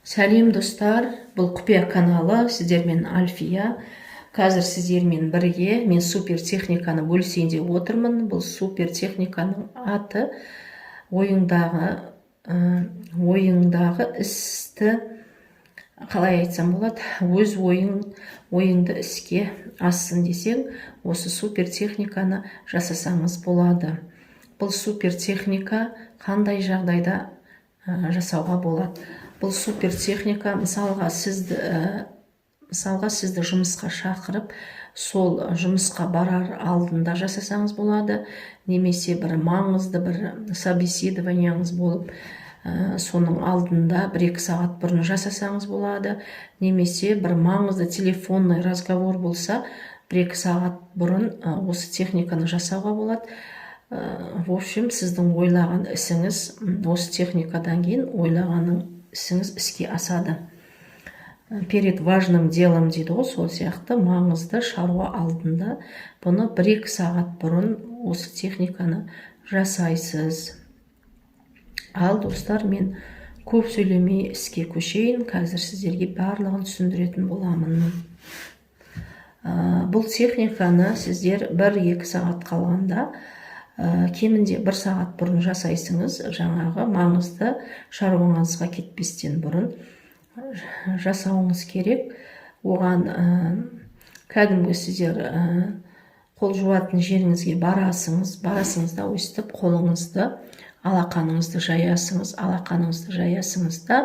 Сәлем достар, бұл құпия каналы, сіздермен Альфия. Қазір сіздермен бірге мен супер техниканы бөлісейін деп отырмын. Бұл супер техниканың аты ойыңдағы істі, қалай айтсам болады, өз ойыңды іске ассын десең, осы супер техниканы жасасаңыз болады. Бұл супер техника қандай жағдайда жасауға болады? Бұл супер техника мысалға сізді жұмысқа шақырып, сол жұмысқа барар алдында жасасаңыз болады, немесе бір маңызды бір собеседованияңыз болып, соның алдында 1-2 сағат бұрын жасасаңыз болады, немесе бір маңызды телефонный разговор болса, 1-2 сағат бұрын осы техниканы жасауға болады. В общем, сіздің ойлаған ісіңіз осы техникадан кейін ойлағаның ісіңіз іске асады. Перед важным делом дейді ғой, сол сияқты маңызды шаруа алдында бұны 1-2 сағат бұрын осы техниканы жасайсыз. Ал достар, мен көп сөйлемей іске көшейін, қазір сіздерге барлығын түсіндіретін боламын. Бұл техниканы сіздер 1-2 сағат қалғанда кемінде 1 сағат бұрын жасайсыңыз, жаңағы маңызды шаруаңызға кетпестен бұрын жасауыңыз керек. Оған кәдімгі сіздер қол жуатын жеріңізге барасыңыз да өстіп қолыңызды, алақаныңызды жаясыңыз да,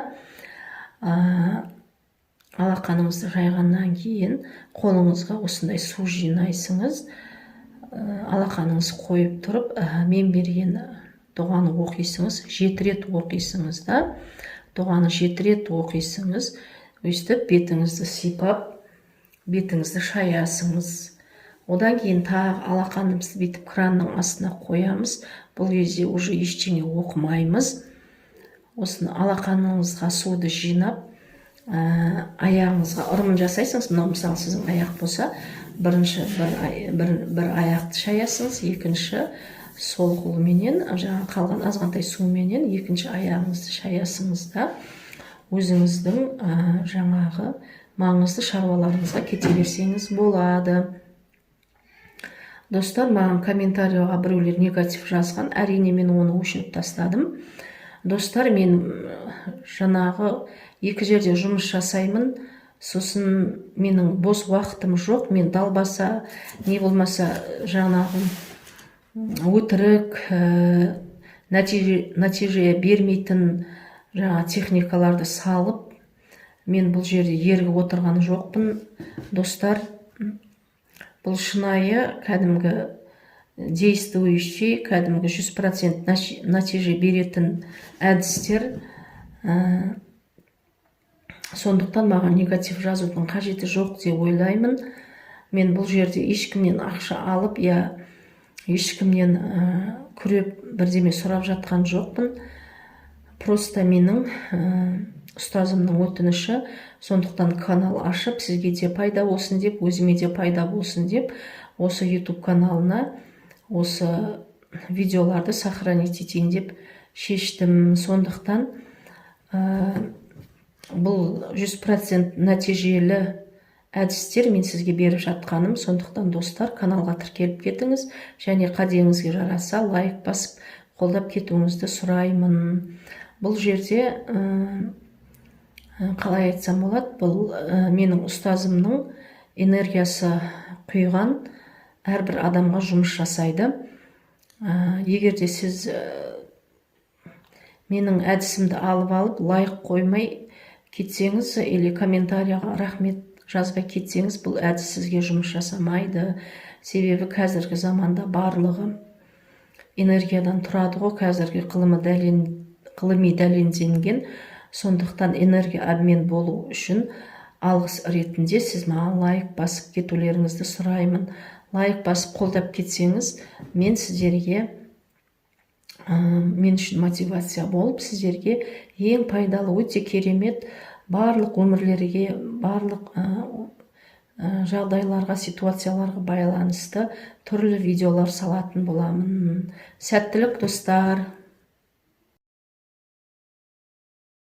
алақаныңызды жайғаннан кейін қолыңызға осындай су жинайсыңыз. Алақаныңыз қойып тұрып, мен берген дұғаны оқисыңыз, 7 рет оқисыңыз да, дұғаны 7 рет оқисыңыз, өстіп бетіңізді сипап, бетіңізді шаясыңыз. Одан кейін тағы алақанымызды бүйтіп кранның астына қоямыз. Бұл кезде уже ештеңе оқымаймыз. Осыны алақаныңызға суды жинап, аяғыңызға ырымын жасайсыңыз. Мынау мысалы сіздің аяқ болса, бірінші бір аяқты шаясыңыз, екінші сол қолменен, жаңа қалған азғантай суменен екінші аяғыңызды шаясыңыз да, өзіңіздің жаңағы маңызды шаруаларыңызға кете берсеңіз болады. Достар, маған комментарийға біреулер негатив жазған, әрине мен оны өшіріп тастадым. Достар, мен жаңағы 2 жерде жұмыс жасаймын, сосын менің бос уақытым жоқ, мен далбаса, не болмаса жаңағы өтірік, нәтиже бермейтін жаңа техникаларды салып, мен бұл жерде ергіп отырған жоқпын. Достар, бұл шынайы, кәдімгі действующий, кәдімгі 100% нәтиже беретін әдістер. Сондықтан маған негатив жазудың қажеті жоқ деп ойлаймын. Мен бұл жерде ешкімнен ақша алып, ешкімнен күреп бірдеме сұрап жатқан жоқпын. Просто менің ұстазымның өтініші, сондықтан канал ашып, сізге де пайда болсын деп, өзіме де пайда болсын деп, осы YouTube каналына осы видеоларды сохранить етейін деп шештім. Сондықтан бұл 100% нәтижелі әдістер мен сізге беріп жатқаным. Сондықтан достар, каналға тіркеліп кетіңіз, және қадеңізге жараса лайк басып қолдап кетуіңізді сұраймын. Бұл жерде қалай айтсам болады, бұл менің ұстазымның энергиясы құйған әрбір адамға жұмыс жасайды. Егерде сіз менің әдісімді алып лайк қоймай кетсеңіз, или комментарияға рахмет жазбай кетсеңіз, бұл әдіс сізге жұмыс жасамайды. Себебі қазіргі заманда барлығы энергиядан тұрады ғой, қазіргі ғылыми дәлелденген. Сондықтан энергия обмен болу үшін алғыс ретінде сіз маған лайк басып кетулеріңізді сұраймын. Лайк басып қолдап кетсеңіз, мен сіздерге, мен үшін мотивация болып, сіздерге ең пайдалы, өте керемет, барлық өмірлерге, барлық жағдайларға, ситуацияларға байланысты түрлі видеолар салатын боламын. Сәттілік достар!